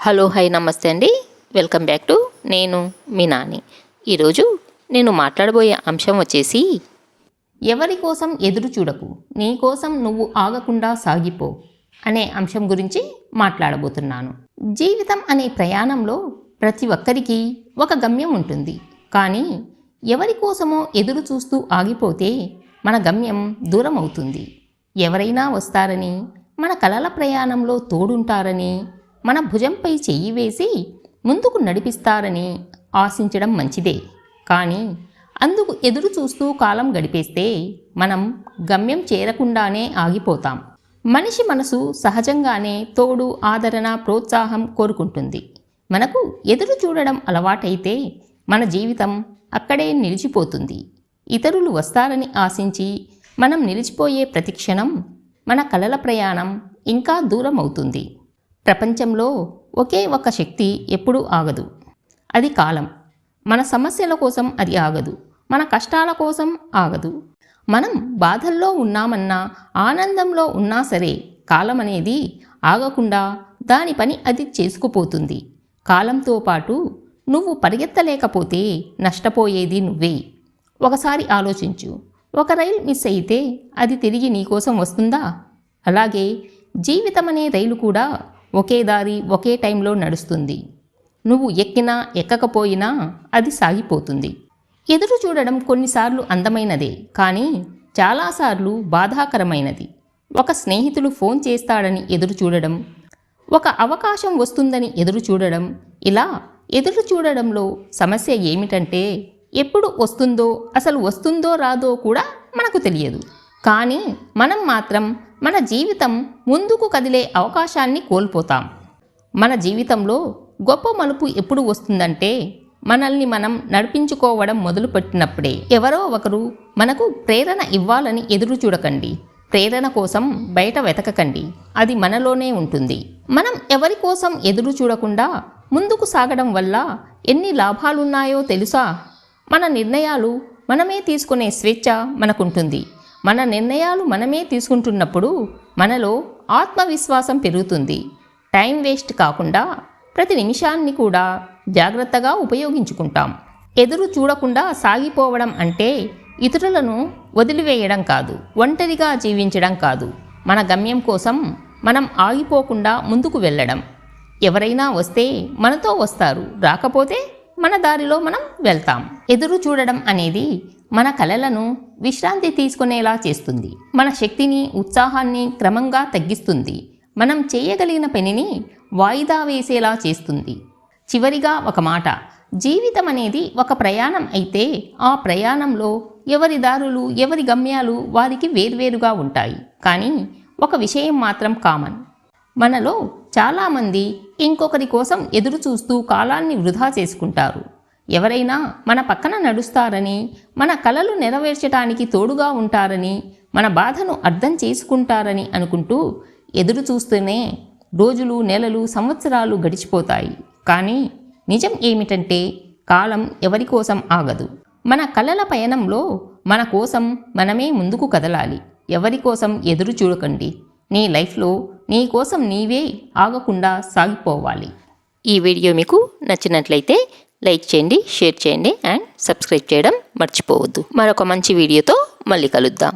Hello hi నమస్తే అండి. Welcome back to నేను మీ నాని. ఈరోజు నేను మాట్లాడబోయే అంశం వచ్చేసి ఎవరి కోసం ఎదురు చూడకు, నీ కోసం నువ్వు ఆగకుండా సాగిపో అనే అంశం గురించి మాట్లాడబోతున్నాను. జీవితం అనే ప్రయాణంలో ప్రతి ఒక్కరికి ఒక గమ్యం ఉంటుంది. కానీ ఎవరి కోసమో ఎదురు చూస్తూ ఆగిపోతే మన గమ్యం దూరం అవుతుంది. ఎవరైనా వస్తారని, మన కలల ప్రయాణంలో తోడుంటారని, మన భుజంపై చెయ్యి వేసి ముందుకు నడిపిస్తారని ఆశించడం మంచిదే. కానీ అందుకు ఎదురు చూస్తూ కాలం గడిపేస్తే మనం గమ్యం చేరకుండానే ఆగిపోతాం. మనిషి మనసు సహజంగానే తోడు, ఆదరణ, ప్రోత్సాహం కోరుకుంటుంది. మనకు ఎదురు చూడడం అలవాటైతే మన జీవితం అక్కడే నిలిచిపోతుంది. ఇతరులు వస్తారని ఆశించి మనం నిలిచిపోయే ప్రతిక్షణం మన కలల ప్రయాణం ఇంకా దూరం అవుతుంది. ప్రపంచంలో ఒకే ఒక శక్తి ఎప్పుడూ ఆగదు, అది కాలం. మన సమస్యల కోసం అది ఆగదు, మన కష్టాల కోసం ఆగదు. మనం బాధల్లో ఉన్నామన్నా, ఆనందంలో ఉన్నా సరే కాలం అనేది ఆగకుండా దాని పని అది చేసుకుపోతుంది. కాలంతో పాటు నువ్వు పరిగెత్తలేకపోతే నష్టపోయేది నువ్వే. ఒకసారి ఆలోచించు, ఒక రైలు మిస్ అయితే అది తిరిగి నీకోసం వస్తుందా? అలాగే జీవితం అనే రైలు కూడా ఒకే దారి, ఒకే టైంలో నడుస్తుంది. నువ్వు ఎక్కినా ఎక్కకపోయినా అది సాగిపోతుంది. ఎదురు చూడడం కొన్నిసార్లు అందమైనదే, కానీ చాలాసార్లు బాధాకరమైనది. ఒక స్నేహితుడు ఫోన్ చేస్తాడని ఎదురు చూడడం, ఒక అవకాశం వస్తుందని ఎదురు చూడడం. ఇలా ఎదురు చూడడంలో సమస్య ఏమిటంటే ఎప్పుడు వస్తుందో, అసలు వస్తుందో రాదో కూడా మనకు తెలియదు. కానీ మనం మాత్రం మన జీవితం ముందుకు కదిలే అవకాశాన్ని కోల్పోతాం. మన జీవితంలో గొప్ప మలుపు ఎప్పుడు వస్తుందంటే మనల్ని మనం నడిపించుకోవడం మొదలుపెట్టినప్పుడే. ఎవరో ఒకరు మనకు ప్రేరణ ఇవ్వాలని ఎదురు చూడకండి. ప్రేరణ కోసం బయట వెతకకండి, అది మనలోనే ఉంటుంది. మనం ఎవరి కోసం ఎదురు చూడకుండా ముందుకు సాగడం వల్ల ఎన్ని లాభాలున్నాయో తెలుసా? మన నిర్ణయాలు మనమే తీసుకునే స్వేచ్ఛ మనకుంటుంది. మన నిర్ణయాలు మనమే తీసుకుంటున్నప్పుడు మనలో ఆత్మవిశ్వాసం పెరుగుతుంది. టైం వేస్ట్ కాకుండా ప్రతి నిమిషాన్ని కూడా జాగ్రత్తగా ఉపయోగించుకుంటాం. ఎదురు చూడకుండా సాగిపోవడం అంటే ఇతరులను వదిలివేయడం కాదు, ఒంటరిగా జీవించడం కాదు. మన గమ్యం కోసం మనం ఆగిపోకుండా ముందుకు వెళ్ళడం. ఎవరైనా వస్తే మనతో వస్తారు, రాకపోతే మన దారిలో మనం వెళ్తాం. ఎదురు చూడడం అనేది మన కలలను విశ్రాంతి తీసుకునేలా చేస్తుంది. మన శక్తిని, ఉత్సాహాన్ని క్రమంగా తగ్గిస్తుంది. మనం చేయగలిగిన పనిని వాయిదా వేసేలా చేస్తుంది. చివరిగా ఒక మాట, జీవితం అనేది ఒక ప్రయాణం అయితే ఆ ప్రయాణంలో ఎవరి దారులు, ఎవరి గమ్యాలు వారికి వేర్వేరుగా ఉంటాయి. కానీ ఒక విషయం మాత్రం కామన్, మనలో చాలామంది ఇంకొకరి కోసం ఎదురు చూస్తూ కాలాన్ని వృధా చేసుకుంటారు. ఎవరైనా మన పక్కన నడుస్తారని, మన కలలు నెరవేర్చడానికి తోడుగా ఉంటారని, మన బాధను అర్థం చేసుకుంటారని అనుకుంటూ ఎదురు చూస్తూనే రోజులు, నెలలు, సంవత్సరాలు గడిచిపోతాయి. కానీ నిజం ఏమిటంటే కాలం ఎవరి కోసం ఆగదు. మన కలల పయనంలో మన కోసం మనమే ముందుకు కదలాలి. ఎవరి కోసం ఎదురు చూడకండి. నీ లైఫ్లో నీ కోసం నీవే ఆగకుండా సాగిపోవాలి. ఈ వీడియో మీకు నచ్చినట్లయితే లైక్ చేయండి, షేర్ చేయండి అండ్ సబ్స్క్రైబ్ చేయడం మర్చిపోవద్దు. మరొక మంచి వీడియోతో మళ్ళీ కలుద్దాం.